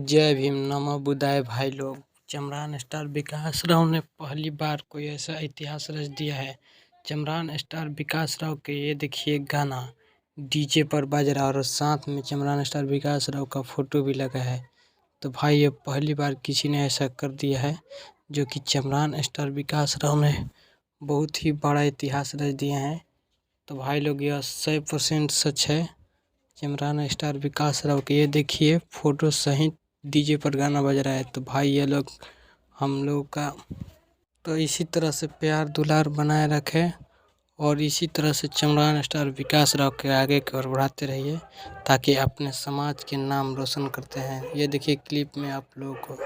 जय भीम, नमो बुद्धाय। भाई लोग, चमरान स्टार विकास राव ने पहली बार कोई ऐसा इतिहास रच दिया है। चमरान स्टार विकास राव के ये देखिए गाना डीजे पर बज रहा है और साथ में चमरान स्टार विकास राव का फोटो भी लगा है। तो भाई ये पहली बार किसी ने ऐसा कर दिया है, जो कि चमरान स्टार विकास राव ने बहुत ही बड़ा इतिहास रच दिया है। तो भाई लोग, यह 100% सच है। चमरान स्टार विकास राव के ये देखिए फोटो सहित डीजे पर गाना बज रहा है। तो भाई ये लोग हम लोग का तो इसी तरह से प्यार दुलार बनाए रखे और इसी तरह से चमरान स्टार विकास राव के आगे की ओर बढ़ाते रहिए, ताकि अपने समाज के नाम रोशन करते हैं। ये देखिए क्लिप में आप लोगों को